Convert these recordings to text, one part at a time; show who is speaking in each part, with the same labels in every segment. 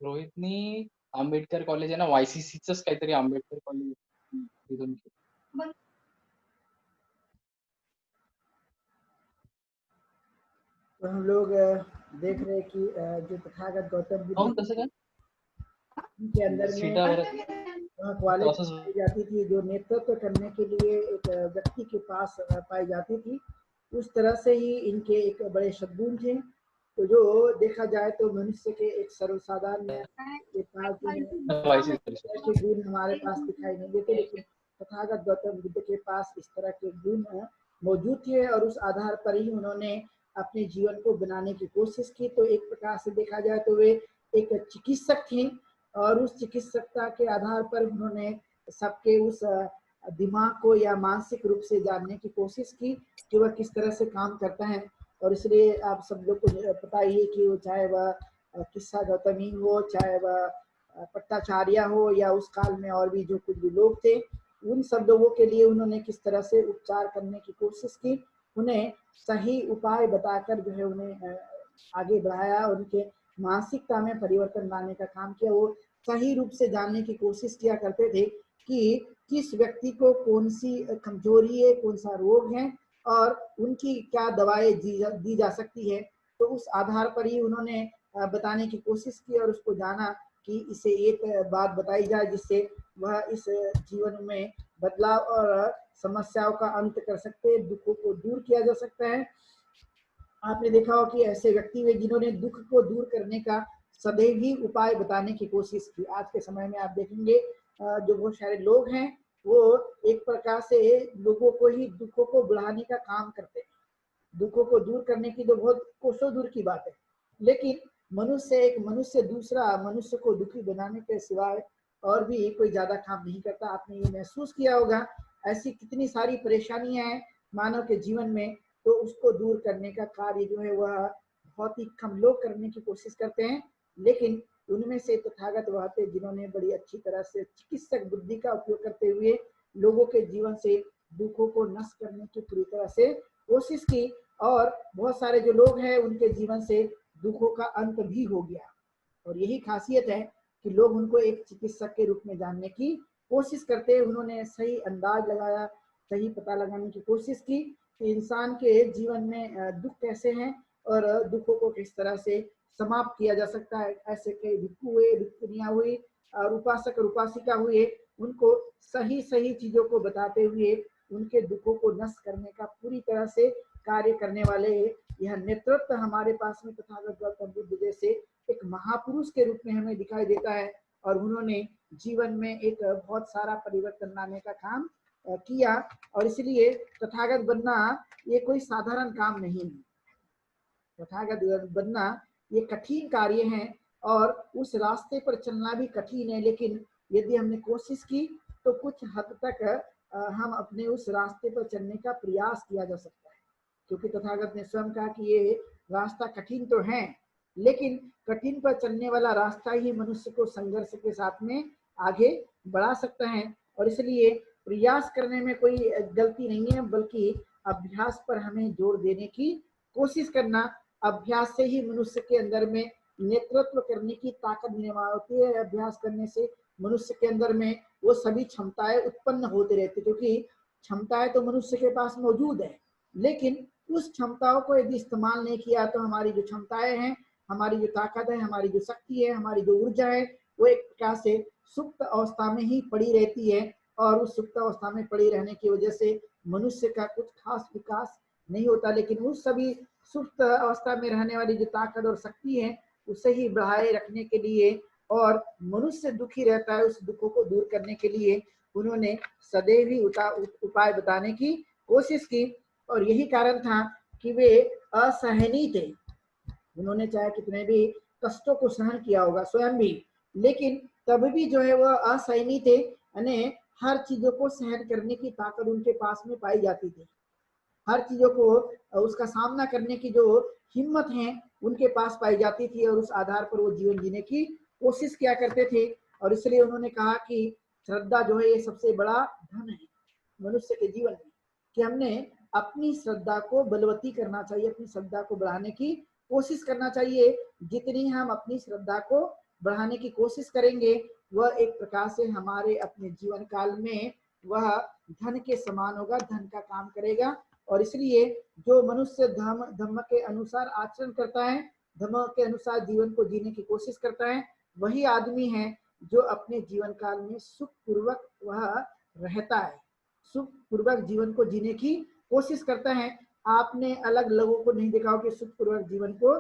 Speaker 1: रोहितनी आंबेडकर कॉलेज आहे ना, YCCचंच काहीतरी आंबेडकर कॉलेज तिथून.
Speaker 2: तो हम लोग देख रहे हैं कि जो तथागत गौतम बुद्ध के अंदर में क्वालिटी पाई जाती थी जो नेतृत्व करने के लिए एक व्यक्ति के पास पाई जाती थी, उस तरह से ही इनके एक बड़े सद्गुण थे। तो जो देखा जाए तो मनुष्य के एक सर्वसाधारण के पास जो गुण हमारे पास दिखाई नहीं देते, लेकिन तथागत गौतम बुद्ध के पास इस तरह के गुण मौजूद थे और उस आधार पर ही उन्होंने अपने जीवन को बनाने की कोशिश की। तो एक प्रकार से देखा जाए तो वे एक चिकित्सक थे और उस चिकित्सकता के आधार पर उन्होंने सबके उस दिमाग को या मानसिक रूप से जानने की कोशिश की कि वह किस तरह से काम करता है। और इसलिए आप सब लोग को पता ही है कि वो चाहे वह किस्सा गौतमी हो, चाहे वह पट्टाचार्य हो या उस काल में और भी जो कुछ भी लोग थे, उन सब लोगों के लिए उन्होंने किस तरह से उपचार करने की कोशिश की, उन्हें सही उपाय बताकर जो है उन्हें आगे बढ़ाया, उनके मानसिकता में परिवर्तन लाने का काम किया। वो सही रूप से जानने की कोशिश किया करते थे कि किस व्यक्ति को कौन सी कमजोरी है, कौन सा रोग है और उनकी क्या दवाएं दी जा सकती है। तो उस आधार पर ही उन्होंने बताने की कोशिश की और उसको जाना कि इसे एक बात बताई जाए जिससे वह इस जीवन में बदलाव और समस्याओं का अंत कर सकते हैं, दुखों को दूर किया जा सकता है। आपने देखा हो कि ऐसे व्यक्ति हुए जिन्होंने दुख को दूर करने का सदैव ही उपाय बताने की कोशिश की। आज के समय में आप देखेंगे जो बहुत सारे लोग हैं वो एक प्रकार से लोगों को ही दुखों को बढ़ाने का काम करते हैं। दुखों को दूर करने की तो बहुत कोसों दूर की बात है, लेकिन एक मनुष्य दूसरा मनुष्य को दुखी बनाने के सिवाय और भी कोई ज्यादा काम नहीं करता। आपने ये महसूस किया होगा, ऐसी कितनी सारी परेशानियां हैं मानव के जीवन में, तो उसको दूर करने का कार्य जो है वह बहुत ही कम लोग करने की कोशिश करते हैं। लेकिन उनमें से तथागत वह थे जिन्होंने बड़ी अच्छी तरह से चिकित्सक बुद्धि का उपयोग करते हुए लोगों के जीवन से दुखों को नष्ट करने की पूरी तरह से कोशिश की और बहुत सारे जो लोग हैं उनके जीवन से दुखों का अंत भी हो गया। और यही खासियत है कि लोग उनको एक चिकित्सक के रूप में जानने की कोशिश करते हैं। उन्होंने सही अंदाज लगाया, सही पता लगाने की कोशिश की कि इंसान के जीवन में दुख कैसे हैं और दुखों को किस तरह से समाप्त किया जा सकता है। ऐसे कई भिक्षु हुए, भिक्षुनियां हुई और उपासक और उपासिका हुए, उनको सही सही चीजों को बताते हुए उनके दुखों को नष्ट करने का पूरी तरह से कार्य करने वाले यह नेतृत्व हमारे पास में तथागत गौतम बुद्ध जैसे एक महापुरुष के रूप में हमें दिखाई देता है। और उन्होंने जीवन में एक बहुत सारा परिवर्तन लाने का काम किया और इसलिए तथागत बनना ये कोई साधारण काम नहीं है। तथागत बनना ये कठिन कार्य है और उस रास्ते पर चलना भी कठिन है, लेकिन यदि हमने कोशिश की तो कुछ हद तक हम अपने उस रास्ते पर चलने का प्रयास किया जा सकता है। क्योंकि तथागत ने स्वयं कहा कि ये रास्ता कठिन तो है, लेकिन कठिन पर चलने वाला रास्ता ही मनुष्य को संघर्ष के साथ में आगे बढ़ा सकता है। और इसलिए प्रयास करने में कोई गलती नहीं है, बल्कि अभ्यास पर हमें जोर देने की कोशिश करना। अभ्यास से ही मनुष्य के अंदर में नेतृत्व करने की ताकत निर्माण होती है। अभ्यास करने से मनुष्य के अंदर में वो सभी क्षमताएं उत्पन्न होते रहती, क्योंकि क्षमताएं तो मनुष्य के पास मौजूद है, लेकिन उस क्षमताओं को यदि इस्तेमाल नहीं किया तो हमारी जो क्षमताएं हैं, हमारी जो ताकत है, हमारी जो शक्ति है, हमारी जो ऊर्जा है, वो एक प्रकार से सुप्त अवस्था में ही पड़ी रहती है। और उस सुप्त अवस्था में पड़ी रहने की वजह से मनुष्य का कुछ खास विकास नहीं होता। लेकिन उस सभी सुप्त अवस्था में रहने वाली जो ताकत और शक्ति है उसे ही बढ़ाए रखने के लिए और मनुष्य दुखी रहता है उस दुखों को दूर करने के लिए उन्होंने सदैव ही उपाय बताने की कोशिश की। और यही कारण था कि वे असहनीय थे। उन्होंने चाहे कितने भी कष्टों को सहन किया होगा स्वयं भी, लेकिन तब भी जो है वह असहनीय थे, यानी हर चीजों को सहन करने की ताकत उनके पास में पाई जाती थी। हर चीजों को उसका सामना करने की जो हिम्मत है उनके पास पाई जाती थी और उस आधार पर वो जीवन जीने की कोशिश किया करते थे। और इसलिए उन्होंने कहा कि श्रद्धा जो है ये सबसे बड़ा धन है मनुष्य के जीवन में, कि हमने अपनी श्रद्धा को बलवती करना चाहिए, अपनी श्रद्धा को बढ़ाने की कोशिश करना चाहिए। जितनी हम अपनी श्रद्धा को बढ़ाने की कोशिश करेंगे, वह एक प्रकार से हमारे अपने जीवन काल में वह धन के समान होगा, धन का काम करेगा। और इसलिए जो मनुष्य धर्म के अनुसार आचरण करता है, धर्म के अनुसार जीवन को जीने की कोशिश करता है, वही आदमी है जो अपने जीवन काल में सुखपूर्वक वह रहता है, सुखपूर्वक जीवन को जीने की कोशिश करता है। आपने अलग लोगों को नहीं देखा हो कि सुखपूर्वक जीवन को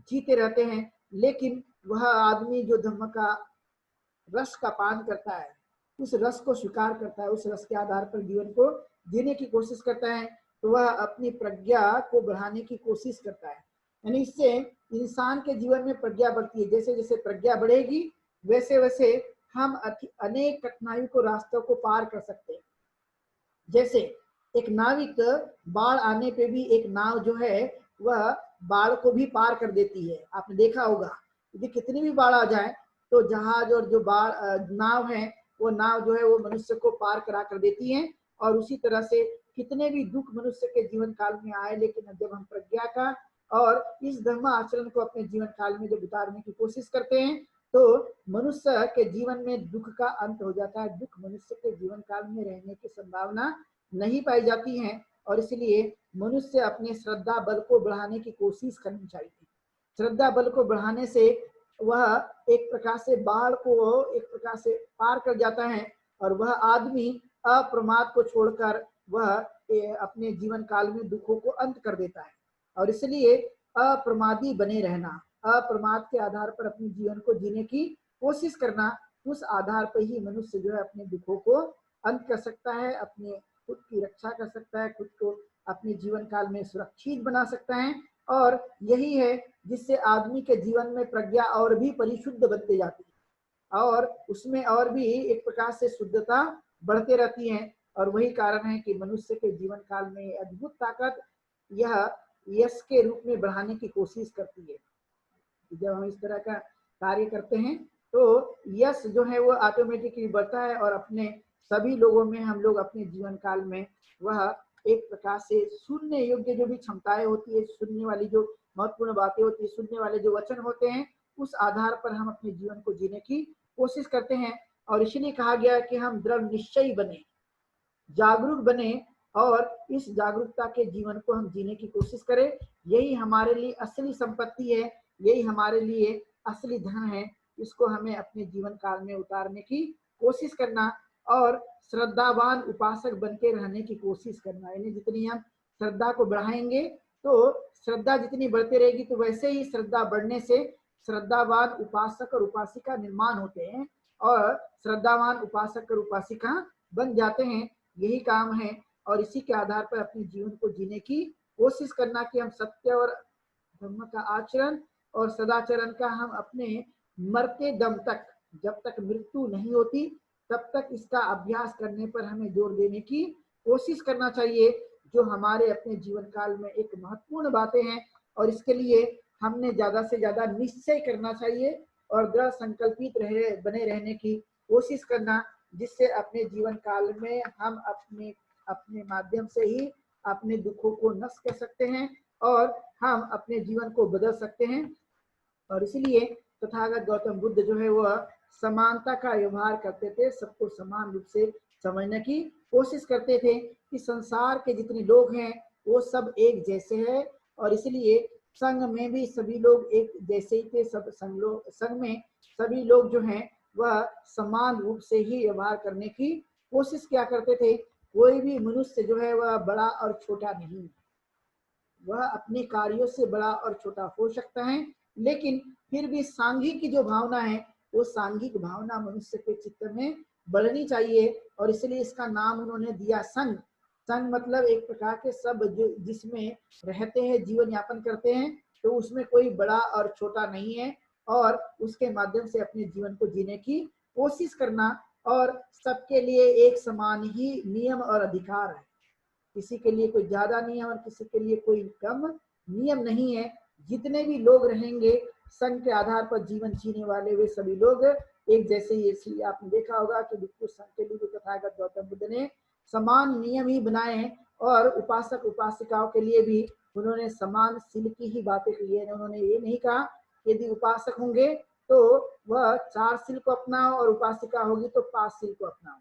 Speaker 2: जीते रहते हैं, लेकिन वह आदमी जो धर्म का रस का पान करता है, उस रस को स्वीकार करता है, उस रस के आधार पर जीवन को जीने की कोशिश करता है, तो वह अपनी प्रज्ञा को बढ़ाने की कोशिश करता है। यानी इससे इंसान के जीवन में प्रज्ञा बढ़ती है। जैसे जैसे प्रज्ञा बढ़ेगी, वैसे वैसे हम अनेक कठिनाइयों को, रास्तों को पार कर सकते हैं। जैसे एक नाविक बाढ़ आने पे भी एक नाव जो है वह बाढ़ को भी पार कर देती है। आपने देखा होगा, यदि कितनी भी बाढ़ आ जाए तो जहाज और जो नाव है, वो नाव जो है वो मनुष्य को पार करा कर देती है। और उसी तरह से कितने भी दुख मनुष्य के जीवन काल में आए, लेकिन जब हम प्रज्ञा का और इस धर्म आचरण को अपने जीवन काल में जब उतारने की कोशिश करते हैं, तो मनुष्य के जीवन में दुख का अंत हो जाता है। दुख मनुष्य के जीवन काल में रहने की संभावना नहीं पाई जाती है। और इसलिए मनुष्य अपने श्रद्धा बल को बढ़ाने की कोशिश करनी चाहिए। श्रद्धा बल को बढ़ाने से वह एक प्रकार से बाढ़ को एक प्रकार से पार कर जाता है, और वह आदमी अप्रमाद को छोड़कर वह अपने जीवन काल में दुखों को अंत कर देता है। और इसलिए अप्रमादी बने रहना, अप्रमाद के आधार पर अपने जीवन को जीने की कोशिश करना, उस आधार पर ही मनुष्य जो है अपने दुखों को अंत कर सकता है, अपने खुद की रक्षा कर सकता है, खुद को अपने जीवन काल में सुरक्षित बना सकता है। और यही है जिससे आदमी के जीवन में प्रज्ञा और भी परिशुद्ध बनती जाती है, और उसमें और भी एक प्रकार से शुद्धता बढ़ते रहती है। और वही कारण है कि मनुष्य के जीवन काल में अद्भुत ताकत यह यश के रूप में बढ़ाने की कोशिश करती है। जब हम इस तरह का कार्य करते हैं तो यश जो है वो ऑटोमेटिकली बढ़ता है, और अपने सभी लोगों में हम लोग अपने जीवन काल में वह एक प्रकार से सुनने योग्य जो भी क्षमताएं होती है, सुनने वाली जो महत्वपूर्ण बातें होती है, सुनने वाले जो वचन होते हैं, उस आधार पर हम अपने जीवन को जीने की कोशिश करते हैं। और इसलिए कहा गया है कि हम दृढ़ निश्चयी बने, जागरूक बने, और इस जागरूकता के जीवन को हम जीने की कोशिश करें। यही हमारे लिए असली संपत्ति है, यही हमारे लिए असली धन है। इसको हमें अपने जीवन काल में उतारने की कोशिश करना, और श्रद्धावान उपासक बन के रहने की कोशिश करना। यानी जितनी हम श्रद्धा को बढ़ाएंगे, तो श्रद्धा जितनी बढ़ती रहेगी, तो वैसे ही श्रद्धा बढ़ने से श्रद्धावान उपासक और उपासिका निर्माण होते हैं, और श्रद्धावान उपासक और उपासिका बन जाते हैं। यही काम है, और इसी के आधार पर अपने जीवन को जीने की कोशिश करना कि हम सत्य और धर्म का आचरण और सदाचरण का हम अपने मरते दम तक, जब तक मृत्यु नहीं होती तब तक इसका अभ्यास करने पर हमें जोर देने की कोशिश करना चाहिए, जो हमारे अपने जीवन काल में एक महत्वपूर्ण बातें हैं। और इसके लिए हमने ज्यादा से ज्यादा निश्चय करना चाहिए और दृढ़ संकल्पित बने रहने की कोशिश करना, जिससे अपने जीवन काल में हम अपने अपने माध्यम से ही अपने दुखों को नष्ट कर सकते हैं, और हम अपने जीवन को बदल सकते हैं। और इसलिए तथागत गौतम बुद्ध जो है वह समानता का व्यवहार करते थे, सबको समान रूप से समझने की कोशिश करते थे कि संसार के जितने लोग हैं वो सब एक जैसे हैं, और इसलिए संघ में भी सभी लोग एक जैसे ही थे। सब संघ में सभी लोग जो हैं वह समान रूप से ही व्यवहार करने की कोशिश किया करते थे। कोई भी मनुष्य जो है वह बड़ा और छोटा नहीं, वह अपने कार्यों से बड़ा और छोटा हो सकता है, लेकिन फिर भी सांघिक की जो भावना है, वो सांघिक भावना मनुष्य के चित्त में बढ़नी चाहिए। और इसलिए इसका नाम उन्होंने दिया संघ। संघ मतलब एक प्रकार के सब जो जिसमें रहते हैं, जीवन यापन करते हैं, तो उसमें कोई बड़ा और छोटा नहीं है, और उसके माध्यम से अपने जीवन को जीने की कोशिश करना। और सबके लिए एक समान ही नियम और अधिकार है, किसी के लिए कोई ज्यादा नियम और किसी के लिए कोई कम नियम नहीं है। जितने भी लोग रहेंगे संघ के आधार पर जीवन जीने वाले, वे सभी लोग एक जैसे ही। इसलिए आपने देखा होगा कि भिक्षु संघ के लिए तथागत गौतम बुद्ध ने समान नियम ही बनाए हैं, और उपासक उपासिकाओं के लिए भी उन्होंने समान शील की ही बातें की है। उन्होंने ये नहीं कहा यदि उपासक होंगे तो वह 4 शील को अपनाओ और उपासिका होगी तो 5 शील को अपनाओ।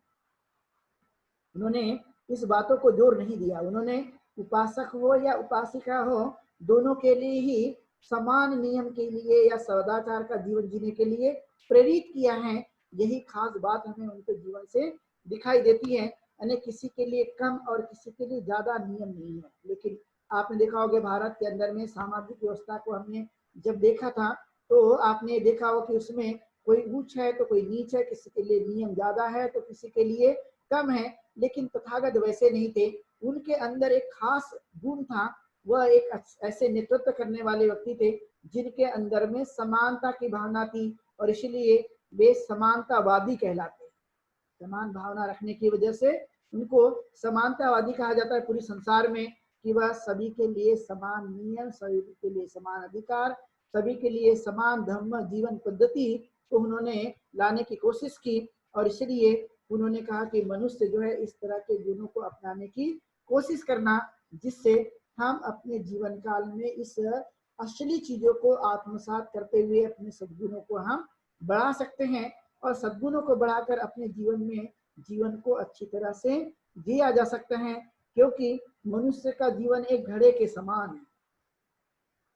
Speaker 2: उन्होंने इस बातों को जोर नहीं दिया। उन्होंने उपासक हो या उपासिका हो दोनों के लिए ही समान नियम के लिए या सदाचार का जीवन जीने के लिए प्रेरित किया है। यही खास बात हमें उनके जीवन से दिखाई देती है। यानी किसी के लिए कम और किसी के लिए ज्यादा नियम नहीं है। लेकिन आपने देखा होगा भारत के अंदर में सामाजिक व्यवस्था को हमने जब देखा था तो आपने देखा हो कि उसमें कोई ऊंच है तो कोई नीच है, किसी के लिए नियम ज्यादा है तो किसी के लिए कम है। लेकिन तथागत वैसे नहीं थे। उनके अंदर एक खास गुण था, वह एक ऐसे नेतृत्व करने वाले व्यक्ति थे जिनके अंदर में समानता की भावना थी और इसलिए वे समानतावादी कहलाते हैं। समान भावना रखने की वजह से उनको समानतावादी कहा जाता है पूरी संसार में, कि वह सभी के लिए समान नियम, सभी के लिए समान अधिकार, सभी के लिए समान धर्म जीवन पद्धति को उन्होंने लाने की कोशिश की। और इसलिए उन्होंने कहा कि मनुष्य जो है इस तरह के गुणों को अपनाने की कोशिश करना, जिससे हम अपने जीवन काल में इस असली चीजों को आत्मसात करते हुए अपने सद्गुणों को हम बढ़ा सकते हैं और सद्गुणों को बढ़ाकर अपने जीवन में जीवन को अच्छी तरह से जिया जा सकता है। क्योंकि मनुष्य का जीवन एक घड़े के समान है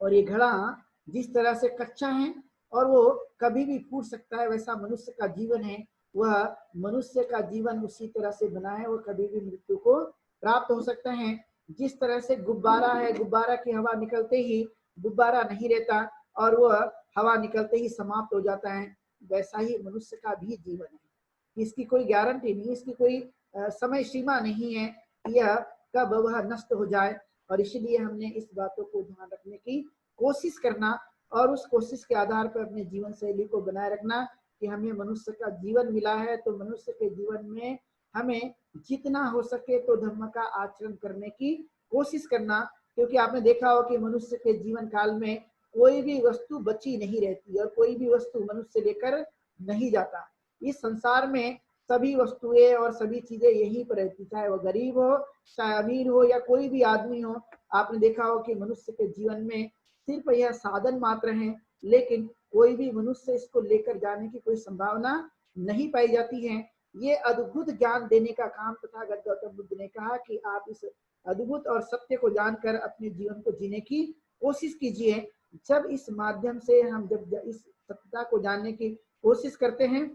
Speaker 2: और ये घड़ा जिस तरह से कच्चा है और वो कभी भी फूट सकता है, वैसा मनुष्य का जीवन है। वह मनुष्य का जीवन उसी तरह से बना है, वो कभी भी मृत्यु को प्राप्त हो सकता है। जिस तरह से गुब्बारा है, गुब्बारा की हवा निकलते ही गुब्बारा नहीं रहता और वह हवा निकलते ही समाप्त हो जाता है, वैसा ही मनुष्य का भी जीवन है। इसकी कोई गारंटी नहीं, इसकी कोई समय सीमा नहीं है यह कब वह नष्ट हो जाए। और इसलिए हमने इस बातों को ध्यान रखने की कोशिश करना और उस कोशिश के आधार पर अपने जीवन शैली को बनाए रखना कि हमें मनुष्य का जीवन मिला है तो मनुष्य के जीवन में हमें जितना हो सके तो धर्म का आचरण करने की कोशिश करना। क्योंकि आपने देखा हो कि मनुष्य के जीवन काल में कोई भी वस्तु बची नहीं रहती और कोई भी वस्तु मनुष्य लेकर नहीं जाता। इस संसार में सभी वस्तुएं और सभी चीजें यहीं पर रहती, चाहे वह गरीब हो चाहे अमीर हो या कोई भी आदमी हो। आपने देखा हो कि मनुष्य के जीवन में सिर्फ यह साधन मात्र है, लेकिन कोई भी मनुष्य इसको लेकर जाने की कोई संभावना नहीं पाई जाती है। ये अद्भुत ज्ञान देने का काम तथागत गौतम बुद्ध ने कहा कि आप इस अद्भुत और सत्य को जानकर अपने जीवन को जीने की कोशिश कीजिए। जब इस माध्यम से हम जब इस सत्यता को जानने की कोशिश करते हैं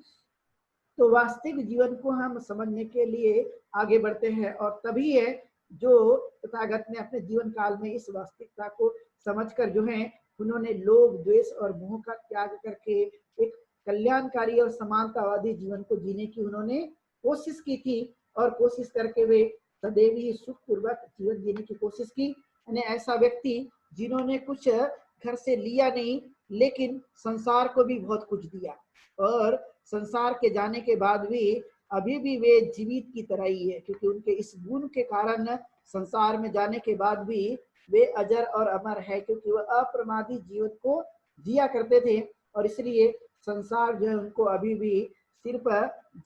Speaker 2: तो वास्तविक जीवन को हम समझने के लिए आगे बढ़ते हैं और तभी है जो तथागत ने अपने जीवन काल में इस वास्तविकता को समझकर जो है उन्होंने लोभ द्वेष और मोह का त्याग करके एक कल्याणकारी और समानतावादी जीवन को जीने की उन्होंने कोशिश की थी और कोशिश करके वे सदैव ही सुखपूर्वक जीवन जीने की कोशिश की। यानी ऐसा व्यक्ति जिन्होंने कुछ घर से लिया नहीं लेकिन संसार को भी बहुत कुछ दिया और संसार के जाने के बाद भी अभी भी वे जीवित की तरह ही है, क्योंकि उनके इस गुण के कारण संसार में जाने के बाद भी वे अजर और अमर है, क्योंकि वह अप्रमादी जीवन को जिया करते थे। और इसलिए संसार जो है उनको अभी भी सिर्फ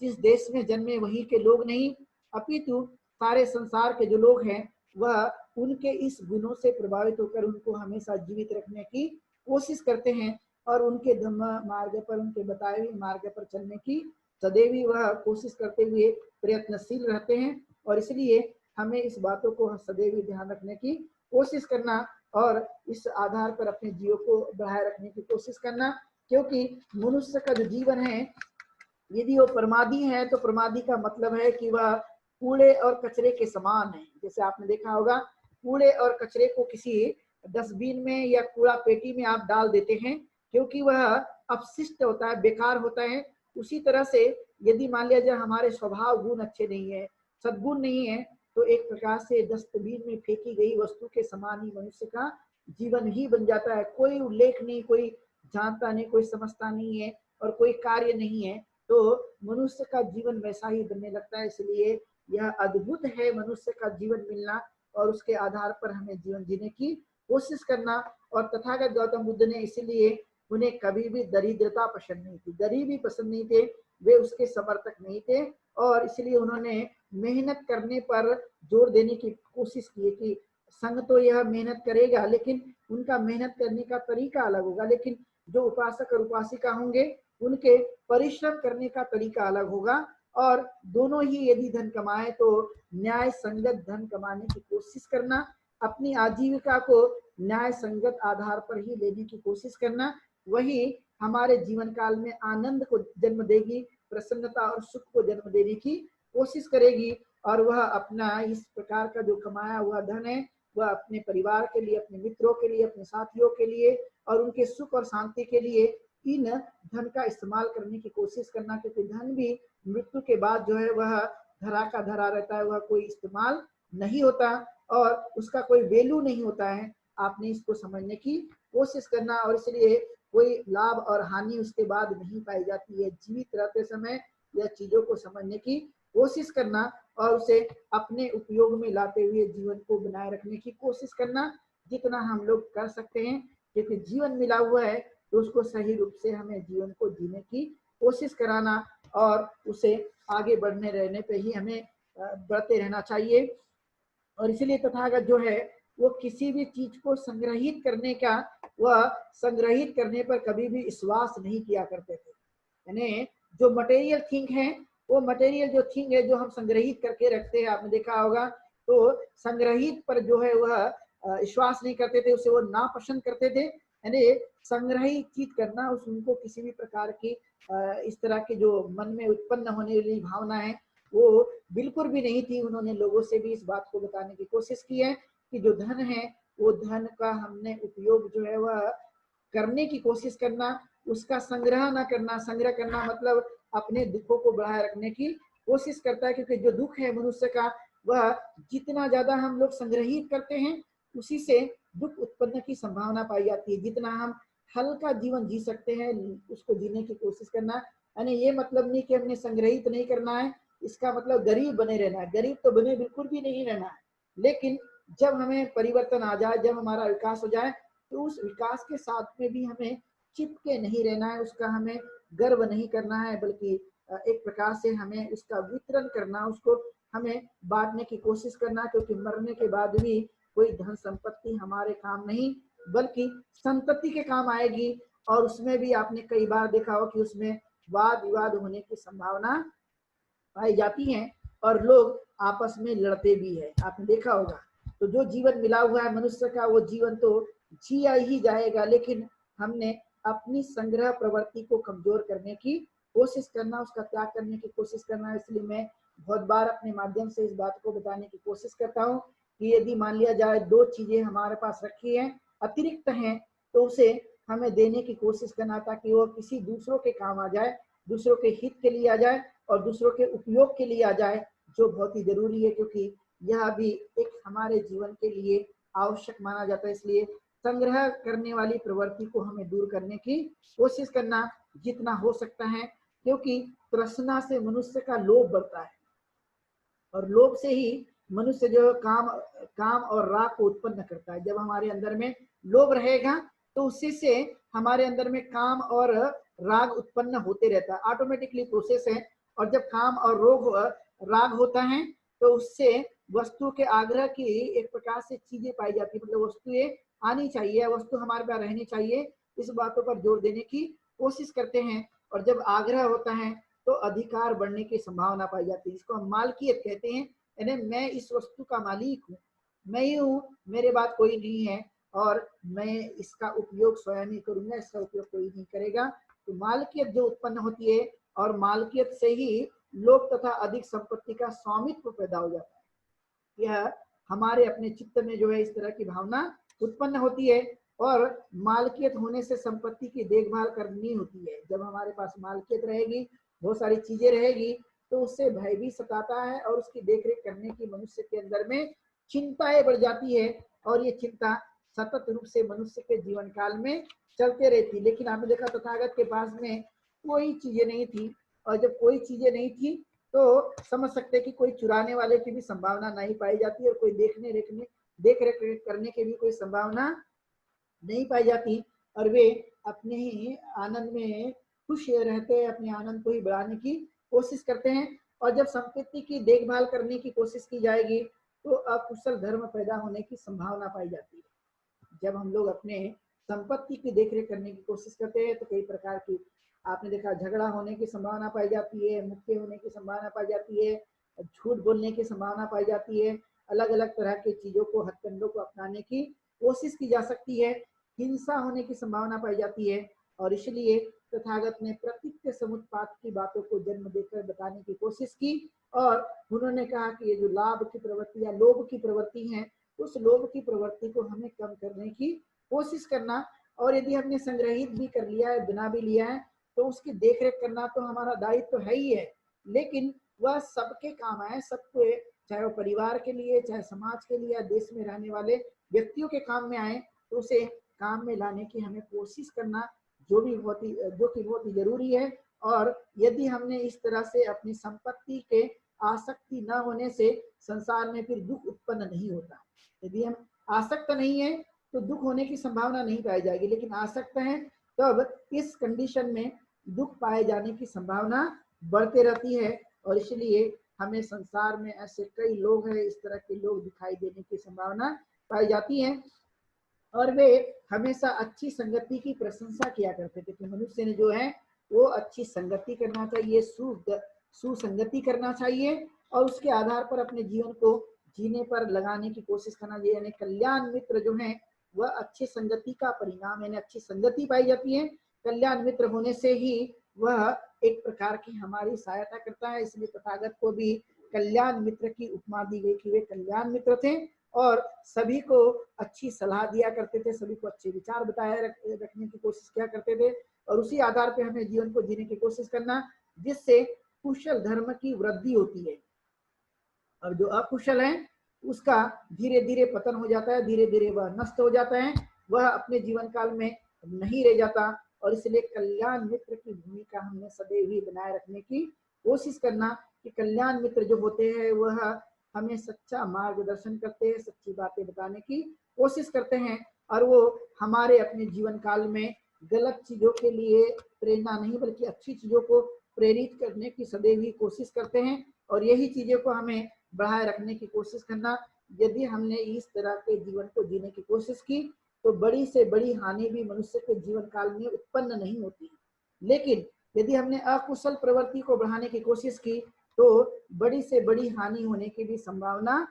Speaker 2: जिस देश में जन्मे वहीं के लोग नहीं अपितु सारे संसार के जो लोग हैं वह उनके इस गुणों से प्रभावित होकर उनको हमेशा जीवित रखने की कोशिश करते हैं और उनके धम्म मार्ग पर, उनके बताए हुए मार्ग पर चलने की सदैव वह कोशिश करते हुए प्रयत्नशील रहते हैं। और इसलिए हमें इस बातों को सदैव ध्यान रखने की कोशिश करना और इस आधार पर अपने जीवन को बढ़ाए रखने की कोशिश करना। क्योंकि मनुष्य का जो जीवन है यदि वो प्रमादी है तो प्रमादी का मतलब है कि वह कूड़े और कचरे के समान है। जैसे आपने देखा होगा कूड़े और कचरे को किसी डस्टबिन में या कूड़ा पेटी में आप डाल देते हैं क्योंकि वह अपशिष्ट होता है, बेकार होता है। उसी तरह से यदि मान लिया जाए हमारे स्वभाव गुण अच्छे नहीं है, सद्गुण नहीं है, तो एक प्रकार से डस्टबिन में फेंकी गई वस्तु के समान ही मनुष्य का जीवन ही बन जाता है। कोई उल्लेख नहीं, कोई जानता नहीं, कोई समझता नहीं है और कोई कार्य नहीं है, तो मनुष्य का जीवन वैसा ही बनने लगता है। इसलिए यह अद्भुत है मनुष्य का जीवन मिलना और उसके आधार पर हमें जीवन जीने की कोशिश करना। और तथागत गौतम बुद्ध ने इसलिए उन्हें कभी भी दरिद्रता पसंद नहीं थी, गरीबी पसंद नहीं थे, वे उसके समर्थक नहीं थे और इसलिए उन्होंने मेहनत करने पर जोर देने की कोशिश की है कि संघ तो यह मेहनत करेगा, लेकिन उनका मेहनत करने का तरीका अलग होगा। लेकिन जो उपासक और उपासिका होंगे उनके परिश्रम करने का तरीका अलग होगा। और दोनों ही यदि धन कमाए तो न्याय संगत धन कमाने की कोशिश करना, अपनी आजीविका को न्याय संगत आधार पर ही लेने की कोशिश करना, वही हमारे जीवन काल में आनंद को जन्म देगी, प्रसन्नता और सुख को जन्म देने की कोशिश करेगी। और वह अपना इस प्रकार का जो कमाया हुआ धन है वह अपने परिवार के लिए, अपने मित्रों के लिए, अपने साथियों के लिए और उनके सुख और शांति के लिए इन धन का इस्तेमाल करने की कोशिश करना। क्योंकि धन भी मृत्यु के बाद जो है वह धरा का धरा रहता है, वह कोई इस्तेमाल नहीं होता और उसका कोई वैल्यू नहीं होता है। आपने इसको समझने की कोशिश करना और इसलिए कोई लाभ और हानि उसके बाद नहीं पाई जाती है। जीवित रहते समय यह चीजों को समझने की कोशिश करना और उसे अपने उपयोग में लाते हुए जीवन को बनाए रखने की कोशिश करना, जितना हम लोग कर सकते हैं। क्योंकि जीवन मिला हुआ है तो उसको सही रूप से हमें जीवन को जीने की कोशिश कराना और उसे आगे बढ़ने रहने पे ही हमें बढ़ते रहना चाहिए। और इसलिए तथागत जो है वो किसी भी चीज को संग्रहित करने का, वह संग्रहित करने पर कभी भी विश्वास नहीं किया करते थे। यानी जो मटेरियल थिंग है, वो मटेरियल जो थिंग है जो हम संग्रहित करके रखते हैं, आपने देखा होगा, तो संग्रहित पर जो है वह विश्वास नहीं करते थे, उसे वो नापसंद करते थे। यानी संग्रहित चीज करना उस उनको किसी भी प्रकार की इस तरह के जो मन में उत्पन्न होने वाली भावना है वो बिल्कुल भी नहीं थी। उन्होंने लोगों से भी इस बात को बताने की कोशिश की है कि जो धन है वो धन का हमने उपयोग जो है वह करने की कोशिश करना, उसका संग्रह ना करना। संग्रह करना मतलब अपने दुखों को बढ़ाए रखने की कोशिश करता है। क्योंकि जो दुख है मनुष्य का, वह जितना ज्यादा हम लोग संग्रहित करते हैं उसी से दुख उत्पन्न की संभावना पाई जाती है। जितना हम हल्का जीवन जी सकते हैं उसको जीने की कोशिश करना। यानी ये मतलब नहीं कि हमने संग्रहित नहीं करना है, इसका मतलब गरीब बने रहना है। गरीब तो बने बिल्कुल भी नहीं रहना है, लेकिन जब हमें परिवर्तन आ जाए, जब हमारा विकास हो जाए, तो उस विकास के साथ में भी हमें चिपके नहीं रहना है, उसका हमें गर्व नहीं करना है, बल्कि एक प्रकार से हमें उसका वितरण करना, उसको हमें बांटने की कोशिश करना। क्योंकि मरने के बाद भी कोई धन संपत्ति हमारे काम नहीं बल्कि संतति के काम आएगी। और उसमें भी आपने कई बार देखा हो कि उसमें वाद विवाद होने की संभावना पाई जाती हैं और लोग आपस में लड़ते भी है, आपने देखा होगा। तो जो जीवन मिला हुआ है मनुष्य का, वो जीवन तो जिया ही जाएगा, लेकिन हमने अपनी संग्रह प्रवृत्ति को कमजोर करने की कोशिश करना, उसका त्याग करने की कोशिश करना। इसलिए मैं बहुत बार अपने माध्यम से इस बात को बताने की कोशिश करता हूँ कि यदि मान लिया जाए दो चीजें हमारे पास रखी हैं, अतिरिक्त हैं, तो उसे हमें देने की कोशिश करना ताकि वो किसी दूसरों के काम आ जाए, दूसरों के हित के लिए आ जाए और दूसरों के उपयोग के लिए आ जाए, जो बहुत ही जरूरी है। क्योंकि यह भी एक हमारे जीवन के लिए आवश्यक माना जाता है। इसलिए संग्रह करने वाली प्रवृत्ति को हमें दूर करने की कोशिश करना जितना हो सकता है। क्योंकि तृष्णा से मनुष्य का लोभ बढ़ता है और लोभ से ही मनुष्य जो काम और राग को उत्पन्न करता है। जब हमारे अंदर में लोभ रहेगा तो उसी से हमारे अंदर में काम और राग उत्पन्न होते रहता है, ऑटोमेटिकली प्रोसेस है। और जब काम और राग होता है तो उससे वस्तु के आग्रह की एक प्रकार से चीजें पाई जाती है, मतलब वस्तुएं आनी चाहिए, वस्तु हमारे पास रहनी चाहिए, इस बातों पर जोर देने की कोशिश करते हैं। और जब आग्रह होता है तो अधिकार बढ़ने की संभावना पाई जाती है, जिसको हम मालकियत कहते हैं। यानी मैं इस वस्तु का मालिक हूँ, मैं ही हूँ, मेरे बाद कोई नहीं है और मैं इसका उपयोग स्वयं ही करूंगा, इसका उपयोग कोई नहीं करेगा। तो मालकियत जो उत्पन्न होती है और मालकियत से ही लोक तथा अधिक संपत्ति का स्वामित्व पैदा हो जाता है। यह हमारे अपने चित्त में जो है इस तरह की भावना उत्पन्न होती है। और मालकियत होने से संपत्ति की देखभाल करनी होती है। जब हमारे पास मालकियत रहेगी, बहुत सारी चीजें रहेगी, तो उससे भय भी सताता है और उसकी देखरेख करने की मनुष्य के अंदर में चिंताएं बढ़ जाती है। और ये चिंता सतत रूप से मनुष्य के जीवन काल में चलते रहती। लेकिन आपने देखा तथागत के पास में कोई चीजें नहीं थी, और जब कोई चीजें नहीं थी तो समझ सकते कि कोई चुराने वाले की भी संभावना नहीं पाई जाती और कोई देख रेख करने की भी कोई संभावना नहीं पाई जाती। और वे अपने ही आनंद में खुश रहते हैं, अपने आनंद को ही बढ़ाने की कोशिश करते हैं। और जब संपत्ति की देखभाल करने की कोशिश की जाएगी तो अकुशल धर्म पैदा होने की संभावना पाई जाती है। जब हम लोग अपने संपत्ति की देखरेख करने की कोशिश करते हैं तो कई प्रकार की, आपने देखा, झगड़ा होने की संभावना पाई जाती है, मुक्ति होने की संभावना पाई जाती है, झूठ बोलने की संभावना पाई जाती है, अलग अलग तरह की चीजों को, हथकंडों को अपनाने की कोशिश की जा सकती है, हिंसा होने की संभावना पाई जाती है। और इसलिए तथागत ने प्रकृति समुत्पात की बातों को जन्म देकर बताने की कोशिश की और उन्होंने कहा कि ये जो लाभ की प्रवृत्ति या लोभ की प्रवृत्ति है, उस लोभ की प्रवृत्ति को हमें कम करने की कोशिश करना, और यदि हमने संग्रहित भी कर लिया है, बना भी लिया है, तो उसकी देखरेख करना तो हमारा दायित्व तो है ही है, लेकिन वह सबके काम आए, सबको, चाहे वो परिवार के लिए, चाहे समाज के लिए, या देश में रहने वाले व्यक्तियों के काम में आए, तो उसे काम में लाने की हमें कोशिश करना जो कि बहुत ही जरूरी है। और यदि हमने इस तरह से अपनी संपत्ति के आसक्ति न होने से संसार में फिर दुख उत्पन्न नहीं होता। यदि हम आसक्त नहीं है तो दुख होने की संभावना नहीं पाई जाएगी, लेकिन आसक्त हैं तब इस कंडीशन में दुख पाए जाने की संभावना बढ़ते रहती है। और इसलिए हमें संसार में ऐसे कई लोग हैं, इस तरह के लोग दिखाई देने की संभावना पाई जाती है, और वे हमेशा अच्छी संगति की प्रशंसा किया करते थे कि मनुष्य ने जो है वो अच्छी संगति करना चाहिए, सुसंगति करना चाहिए, और उसके आधार पर अपने जीवन को जीने पर लगाने की कोशिश करना चाहिए। यानी कल्याण मित्र जो है वह अच्छी संगति का परिणाम, यानी अच्छी संगति पाई जाती है। कल्याण मित्र होने से ही वह एक प्रकार की हमारी सहायता करता है, इसलिए तथागत को भी कल्याण मित्र की उपमा दी गई कि वे कल्याण मित्र थे और सभी को अच्छी सलाह दिया करते थे, सभी को अच्छे विचार बताए रखने की कोशिश किया करते थे, और उसी आधार पर हमें जीवन को जीने की कोशिश करना, जिससे कुशल धर्म की वृद्धि होती है। और जो अकुशल है उसका धीरे धीरे पतन हो जाता है, धीरे धीरे वह नष्ट हो जाता है, वह अपने जीवन काल में नहीं रह जाता। और इसलिए कल्याण मित्र की भूमिका हमने सदैव ही बनाए रखने की कोशिश करना कि कल्याण मित्र जो होते हैं वह हमें सच्चा मार्गदर्शन करते हैं, सच्ची बातें बताने की कोशिश करते हैं, और वो हमारे अपने जीवन काल में गलत चीजों के लिए प्रेरणा नहीं बल्कि अच्छी चीजों को प्रेरित करने की सदैव ही कोशिश करते हैं। और यही चीजों को हमें बढ़ाए रखने की कोशिश करना। यदि हमने इस तरह के जीवन को जीने की कोशिश की तो बड़ी से बड़ी हानि भी मनुष्य के जीवन काल में उत्पन्न नहीं होती, लेकिन यदि हमने अकुशल प्रवृत्ति को बढ़ाने की कोशिश की तो बड़ी से बड़ी हानि होने की भी संभावना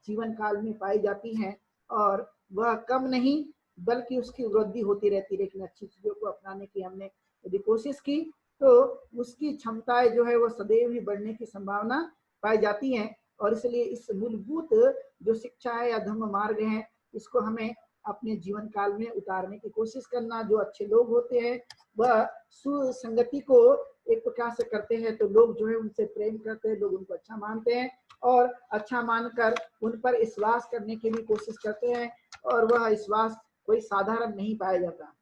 Speaker 2: जीवन काल में पाई जाती है, और वह कम नहीं बल्कि उसकी वृद्धि होती रहती। लेकिन अच्छी चीजों को अपनाने की हमने यदि कोशिश की तो उसकी क्षमताएं जो है वो सदैव ही बढ़ने की संभावना पाई जाती है। और इसलिए इस मूलभूत जो शिक्षा है या धर्म मार्ग है, इसको हमें अपने जीवन काल में उतारने की कोशिश करना। जो अच्छे लोग होते हैं वह सुसंगति को एक प्रकार से करते हैं, तो लोग जो है उनसे प्रेम करते हैं, लोग उनको अच्छा मानते हैं और अच्छा मानकर उन पर विश्वास करने की भी कोशिश करते हैं, और वह विश्वास कोई साधारण नहीं पाया जाता।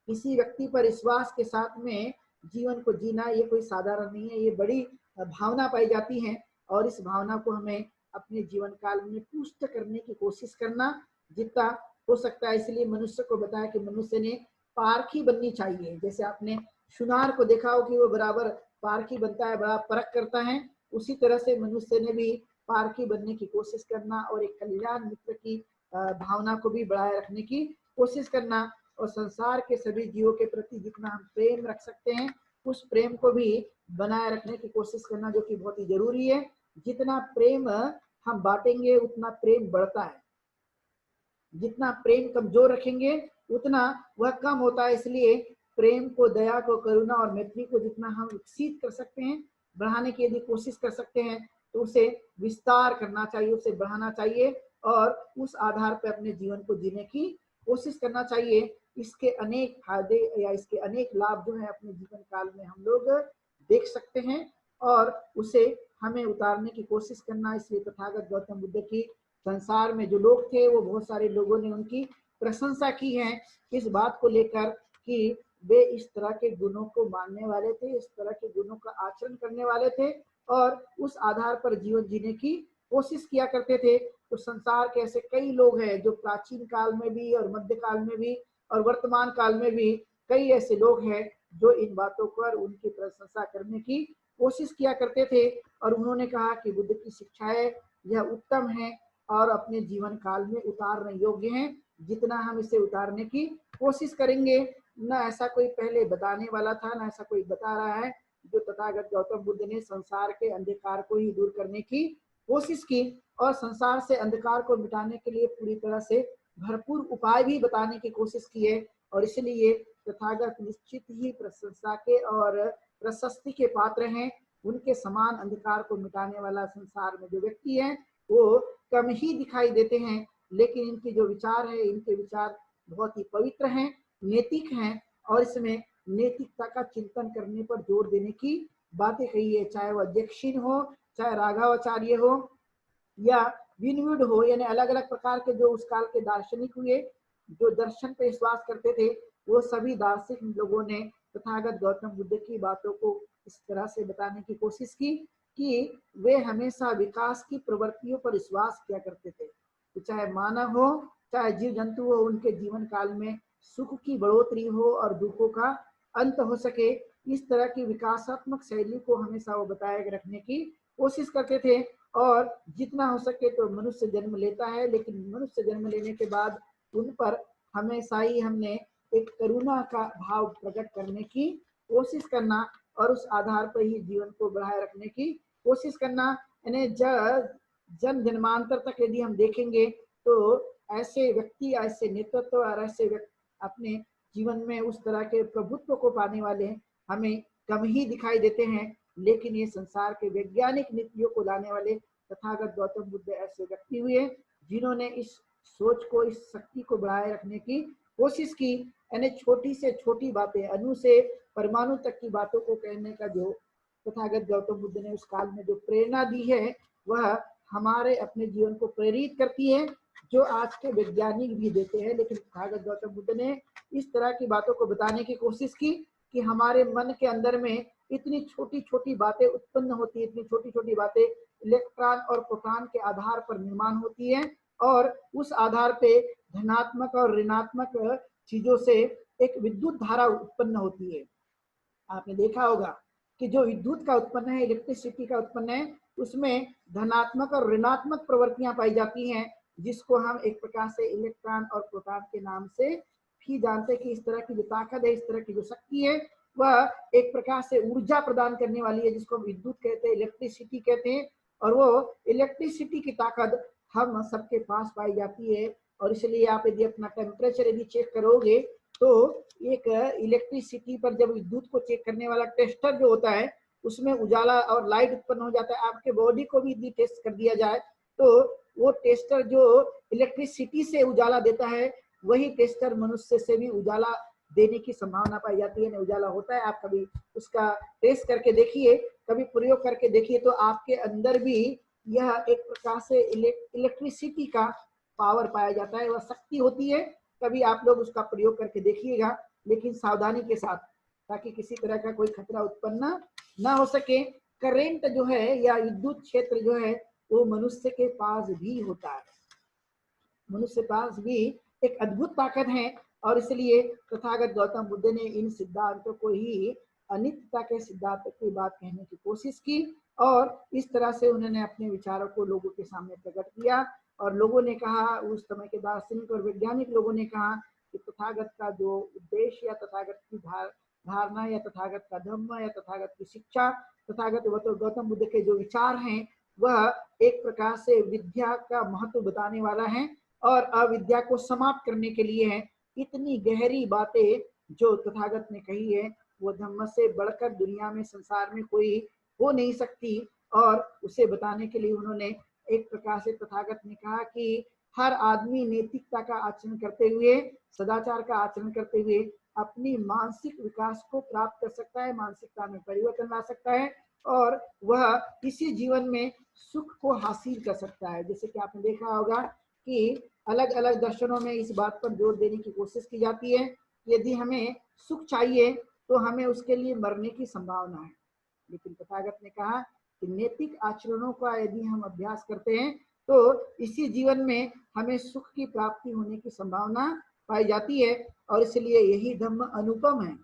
Speaker 2: किसी व्यक्ति पर विश्वास के साथ में जीवन को जीना ये कोई साधारण नहीं है, ये बड़ी भावना पाई जाती है, और इस भावना को हमें अपने जीवन काल में पुष्ट करने की कोशिश करना जितना हो सकता है। इसलिए मनुष्य को बताया कि मनुष्य ने पारखी बननी चाहिए। जैसे आपने सुनार को देखा हो कि वो बराबर पारखी बनता है, बड़ा परख करता है, उसी तरह से मनुष्य ने भी पारखी बनने की कोशिश करना और एक कल्याण मित्र की भावना को भी बढ़ाए रखने की कोशिश करना, और संसार के सभी जीवों के प्रति जितना हम प्रेम रख सकते हैं उस प्रेम को भी बनाए रखने की कोशिश करना, जो कि बहुत ही जरूरी है। जितना प्रेम हम बांटेंगे उतना प्रेम बढ़ता है, जितना प्रेम कमजोर रखेंगे उतना वह कम होता है। इसलिए प्रेम को, दया को, करुणा और मैत्री को जितना हम विकसित कर सकते हैं, बढ़ाने की यदि कोशिश कर सकते हैं तो उसे विस्तार करना चाहिए, उसे बढ़ाना चाहिए और उस आधार पर अपने जीवन को जीने की कोशिश करना चाहिए। इसके अनेक फायदे या इसके अनेक लाभ जो है अपने जीवन काल में हम लोग देख सकते हैं और उसे हमें उतारने की कोशिश करना। इसलिए तथागत गौतम बुद्ध की संसार में जो लोग थे वो बहुत सारे लोगों ने उनकी प्रशंसा की है इस बात को लेकर कि वे इस तरह के गुणों को मानने वाले थे, इस तरह के गुणों का आचरण करने वाले थे और उस आधार पर जीवन जीने की कोशिश किया करते थे। तो संसार के ऐसे कई लोग हैं जो प्राचीन काल में भी और मध्य काल में भी और वर्तमान काल में भी कई ऐसे लोग हैं जो इन बातों पर उनकी प्रशंसा करने की कोशिश किया करते थे। और उन्होंने कहा कि बुद्ध की शिक्षाएं यह उत्तम है और अपने जीवन काल में उतारने योग्य हैं। जितना हम इसे उतारने की कोशिश करेंगे, न ऐसा कोई पहले बताने वाला था, न ऐसा कोई बता रहा है। जो तथागत गौतम बुद्ध ने संसार के अंधकार को ही दूर करने की कोशिश की और संसार से अंधकार को मिटाने के लिए पूरी तरह से भरपूर उपाय भी बताने की कोशिश की है। और इसलिए तथागत निश्चित ही प्रशंसा के और प्रशस्ति के पात्र हैं। उनके समान अंधकार को मिटाने वाला संसार में जो व्यक्ति है वो कम ही दिखाई देते हैं, लेकिन इनके जो विचार है, इनके विचार बहुत ही पवित्र हैं, नैतिक हैं और इसमें नैतिकता का चिंतन करने पर जोर देने की बातें कही है। चाहे वह जैक्सिन हो, चाहे राघवाचार्य हो या विनवुड हो, यानी अलग अलग प्रकार के जो उस काल के दार्शनिक हुए, जो दर्शन पे विश्वास करते थे, वो सभी दार्शनिक लोगों ने तथागत गौतम बुद्ध की बातों को इस तरह से बताने की कोशिश की कि वे हमेशा विकास की प्रवृत्तियों पर विश्वास किया करते थे। तो चाहे मानव हो, चाहे जीव जंतु हो, उनके जीवन काल में सुख की बढ़ोतरी हो और दुखों का अंत हो सके, इस तरह की विकासात्मक शैली को हमेशा वो बताए रखने की कोशिश करते थे। और जितना हो सके तो मनुष्य जन्म लेता है, लेकिन मनुष्य जन्म लेने के बाद उन पर हमेशा ही हमने एक करुणा का भाव प्रकट करने की कोशिश करना और उस आधार पर ही जीवन को बढ़ाए रखने की कोशिश करना। यानी जन जन्मांतर तक यदि हम देखेंगे तो ऐसे व्यक्ति, ऐसे नेतृत्व और ऐसे अपने जीवन में उस तरह के प्रभुत्व को पाने वाले हमें कम ही दिखाई देते हैं। लेकिन ये संसार के वैज्ञानिक नीतियों को लाने वाले तथागत गौतम बुद्ध ऐसे व्यक्ति हुए जिन्होंने इस सोच को, इस शक्ति को बढ़ाए रखने की कोशिश की। यानी छोटी से छोटी बातें, अणु से परमाणु तक की बातों को कहने का जो तथागत गौतम बुद्ध ने उस काल में जो प्रेरणा दी है, वह हमारे अपने जीवन को प्रेरित करती है, जो आज के वैज्ञानिक भी देते हैं। लेकिन तथागत गौतम बुद्ध ने इस तरह की बातों को बताने की कोशिश की कि हमारे मन के अंदर में इतनी छोटी छोटी बातें उत्पन्न होती है, इतनी छोटी छोटी बातें इलेक्ट्रॉन और प्रोटॉन के आधार पर निर्माण होती है और उस आधार पे धनात्मक और ऋणात्मक चीजों से एक विद्युत धारा उत्पन्न होती है। आपने देखा होगा कि जो विद्युत का उत्पन्न है, इलेक्ट्रिसिटी का उत्पन्न है, उसमें धनात्मक और ऋणात्मक प्रवृत्तियां पाई जाती हैं, जिसको हम एक प्रकार से इलेक्ट्रॉन और प्रोटॉन के नाम से भी जानते हैं कि इस तरह की जो ताकत है, इस तरह की जो शक्ति है, वह एक प्रकार से ऊर्जा प्रदान करने वाली है, जिसको विद्युत कहते हैं, इलेक्ट्रिसिटी कहते हैं। और वो इलेक्ट्रिसिटी की ताकत हम सबके पास पाई जाती है। और इसलिए आप यदि अपना टेम्परेचर यदि चेक करोगे तो एक इलेक्ट्रिसिटी पर जब विद्युत को चेक करने वाला टेस्टर जो होता है, उसमें उजाला और लाइट उत्पन्न हो जाता है। आपके बॉडी को भी यदि टेस्ट कर दिया जाए तो वो टेस्टर जो इलेक्ट्रिसिटी से उजाला देता है, वही टेस्टर मनुष्य से भी उजाला देने की संभावना पाई जाती है। उजाला होता है, आप कभी उसका टेस्ट करके देखिए, कभी प्रयोग करके देखिए, तो आपके अंदर भी यह एक प्रकार से इलेक्ट्रिसिटी का पावर पाया जाता है, वह शक्ति होती है। कभी आप लोग उसका प्रयोग करके देखिएगा, लेकिन सावधानी के साथ, ताकि किसी तरह का कोई खतरा उत्पन्न ना हो सके। करंट जो है या विद्युत क्षेत्र जो है वो मनुष्य के पास भी होता है, मनुष्य पास भी एक अद्भुत ताकत है। और इसलिए तथागत गौतम बुद्ध ने इन सिद्धांतों को ही अनित्यता के सिद्धांतों की बात कहने की कोशिश की और इस तरह से उन्होंने अपने विचारों को लोगों के सामने प्रकट किया। और लोगों ने कहा, उस समय के दार्शनिक और वैज्ञानिक लोगों ने कहा कि तथागत का जो उद्देश्य या तथागत की धारणा या तथागत का धम्म या तथागत की शिक्षा, तथागत गौतम बुद्ध के जो विचार हैं, वह एक प्रकार से विद्या का महत्व बताने वाला है और अविद्या को समाप्त करने के लिए है। इतनी गहरी बातें जो तथागत ने कही है, वो धम्म से बढ़कर दुनिया में, संसार में कोई हो नहीं सकती। और उसे बताने के लिए उन्होंने एक प्रकार से तथागत ने कहा कि हर आदमी नैतिकता का आचरण करते हुए, सदाचार का आचरण करते हुए अपनी मानसिक विकास को प्राप्त कर सकता है, मानसिकता में परिवर्तन ला सकता है और वह इसी जीवन में सुख को हासिल कर सकता है। जैसे कि आपने देखा होगा कि अलग अलग दर्शनों में इस बात पर जोर देने की कोशिश की जाती है कि यदि हमें सुख चाहिए तो हमें उसके लिए मरने की संभावना है। लेकिन तथागत ने कहा कि नैतिक आचरणों का यदि हम अभ्यास करते हैं तो इसी जीवन में हमें सुख की प्राप्ति होने की संभावना पाई जाती है। और इसलिए यही धम्म अनुपम है,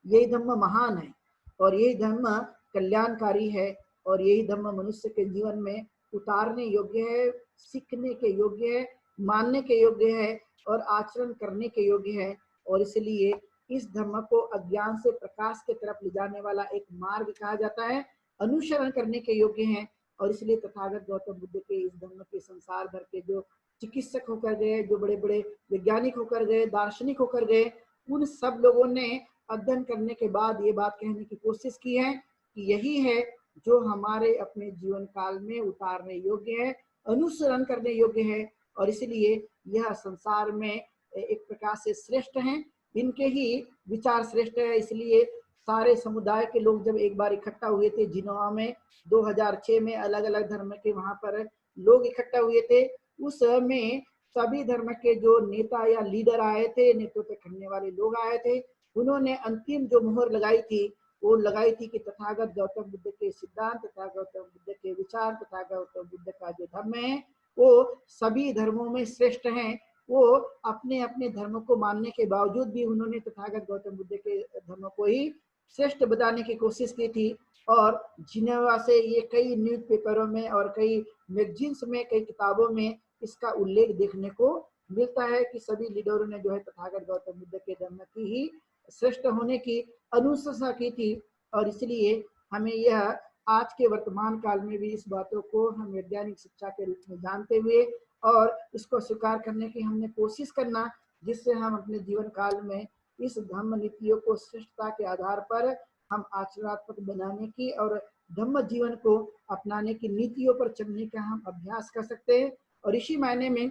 Speaker 2: यही धम्म महान है और यही धम्म कल्याणकारी है और यही धर्म मनुष्य के जीवन में उतारने योग्य है, सीखने के योग्य है, मानने के योग्य है और आचरण करने के योग्य है। और इसलिए इस धर्म को अज्ञान से प्रकाश की तरफ ले जाने वाला एक मार्ग कहा जाता है, अनुसरण करने के योग्य है। और इसलिए तथागत गौतम बुद्ध के इस धर्म के संसार भर के जो चिकित्सक होकर गए, जो बड़े बड़े वैज्ञानिक होकर गए, दार्शनिक होकर गए, उन सब लोगों ने अध्ययन करने के बाद ये बात कहने की कोशिश की है कि यही है जो हमारे अपने जीवन काल में उतारने योग्य है, अनुसरण करने योग्य है। और इसलिए यह संसार में एक प्रकार से श्रेष्ठ हैं, इनके ही विचार श्रेष्ठ है। इसलिए सारे समुदाय के लोग जब एक बार इकट्ठा हुए थे जिनोवा में 2006 में, अलग अलग धर्म के वहां पर लोग इकट्ठा हुए थे, उस में सभी धर्म के जो नेता या लीडर आए थे, नेतृत्व करने वाले लोग आए थे, उन्होंने अंतिम जो मोहर लगाई थी वो लगाई थी कि तथागत गौतम बुद्ध के सिद्धांत, तथा गौतम बुद्ध के विचार, तथा गौतम बुद्ध का जो धर्म है वो सभी धर्मों में श्रेष्ठ हैं। वो अपने अपने धर्म को मानने के बावजूद भी उन्होंने तथागत गौतम बुद्ध के धर्म को ही श्रेष्ठ बताने की कोशिश की थी। और जिनेवा से ये कई न्यूज पेपरों में और कई मैगजीन्स में, कई किताबों में इसका उल्लेख देखने को मिलता है कि सभी लीडरों ने जो है तथागत गौतम बुद्ध के धर्म की ही श्रेष्ठ होने की अनुशंसा की थी। और इसलिए हमें यह आज के वर्तमान काल में भी इस बातों को हम वैज्ञानिक शिक्षा के रूप में जानते हुए और इसको स्वीकार करने की हमने कोशिश करना, जिससे हम अपने जीवन काल में इस धम्म नीतियों को श्रेष्ठता के आधार पर हम आचरणात्मक बनाने की और धम्म जीवन को अपनाने की नीतियों पर चलने का हम अभ्यास कर सकते हैं। और इसी मायने में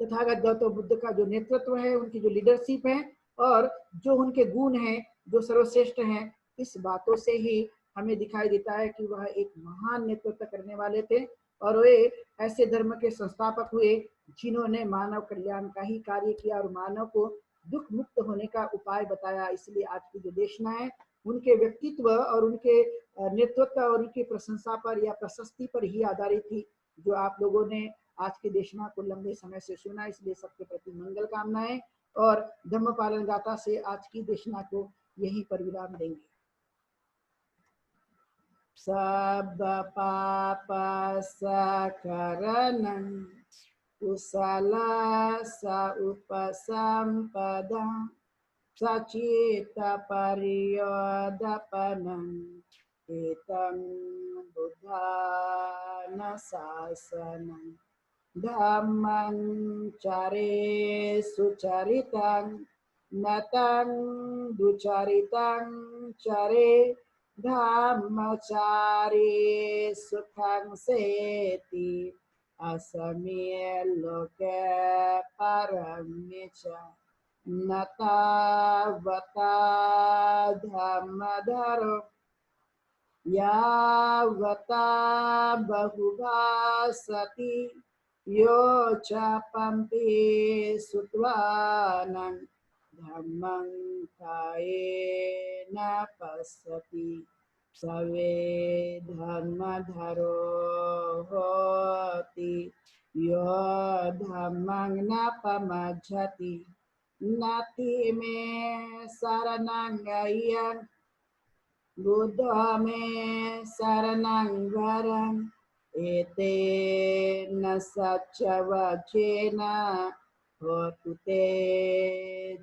Speaker 2: तथागत गौतम बुद्ध का जो नेतृत्व है, उनकी जो लीडरशिप है और जो उनके गुण हैं जो सर्वश्रेष्ठ हैं, इस बातों से ही हमें दिखाई देता है कि वह एक महान नेतृत्व करने वाले थे और वे ऐसे धर्म के संस्थापक हुए जिन्होंने मानव कल्याण का ही कार्य किया और मानव को दुख मुक्त होने का उपाय बताया। इसलिए आज की जो देशना है उनके व्यक्तित्व और उनके नेतृत्व और उनकी प्रशंसा पर या प्रशस्ति पर ही आधारित थी। जो आप लोगों ने आज की देशना को लंबे समय से सुना, इसलिए सबके प्रति मंगल कामनाएं और धम्म पालन गाथा से आज की देशना को यहीं पर विराम देंगे। सब पाप सकरणं कुशल उपसंपदा सचेत पर्योदपनं एतं बुद्धान शासनं धम्मं चरे सुचरितं नतं दुचरितं चरे धम्मचारे सुखं सेति असमे लोके परमे च न तावता धम्मधरो यावता बहुभासति यो च पम्पे सुत्वानं धम्मं कायेन पश्यति सवे धर्मधरो होति यो धम्मं न पमज्झति नाति मे शरणं गय्यं बुद्ध मे शरणं वरम् एतेन सच्चवचेन होतु ते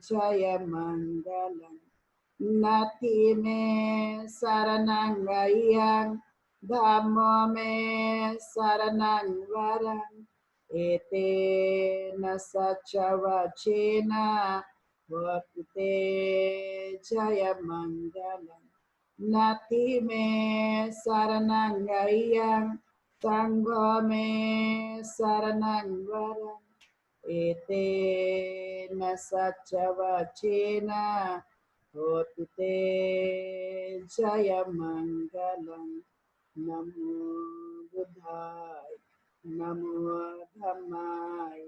Speaker 2: जयमङ्गलम् नाति मे शरणं गय्यं धम्मो मे शरणं वरम् एतेन सच्चवचेन होतु ते जयमङ्गलम् नाति मे शरणं गय्यं संघो मे शरणं वरम् एतेन सच्चवचेन होतु ते जयमङ्गलम् नमो बुद्धाय नमो धम्माय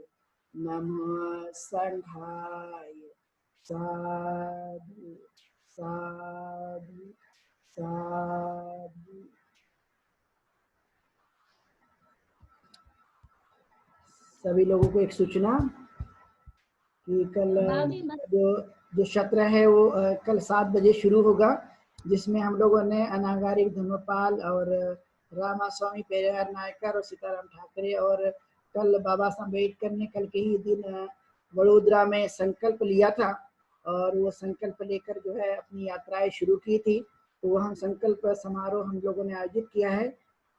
Speaker 2: नमो संघाय साधु साधु साधु। सभी लोगों को एक सूचना कि कल जो सत्र है वो कल 7 बजे शुरू होगा जिसमें हम लोगों ने अनागारिक धर्मपाल और रामास्वामी पेरियार नायकर और सीताराम ठाकरे और कल बाबा साहब अम्बेडकर ने कल के ही दिन वडोदरा में संकल्प लिया था और वो संकल्प लेकर जो है अपनी यात्राएं शुरू की थी। तो वहाँ संकल्प समारोह हम लोगों ने आयोजित किया है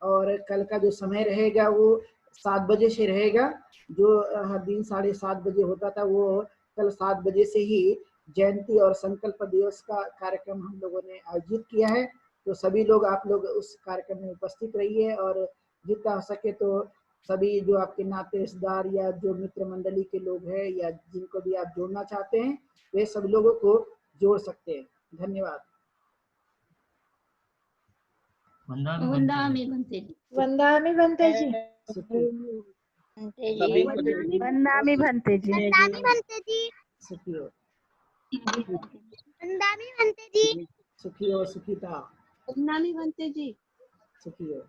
Speaker 2: और कल का जो समय रहेगा वो 7 बजे से रहेगा। जो हर दिन 7:30 बजे होता था वो कल 7 बजे से ही जयंती और संकल्प दिवस का कार्यक्रम हम लोगों ने आयोजित किया है। तो सभी लोग आप लोग उस कार्यक्रम में उपस्थित रहिए और जितना हो सके तो सभी जो आपके नाते रिश्तेदार या जो मित्र मंडली के लोग हैं या जिनको भी आप जोड़ना चाहते हैं वे सब लोगों को जोड़ सकते हैं। धन्यवाद।
Speaker 3: वंदामि भन्ते जी।
Speaker 4: वंदामि भन्ते जी।
Speaker 5: वंदामि भन्ते जी।
Speaker 6: वंदामि भन्ते जी।
Speaker 2: सुखियो
Speaker 6: वंदामि भन्ते जी।
Speaker 2: सुखियो सुखिता
Speaker 3: वंदामि भन्ते जी।
Speaker 2: सुखियो।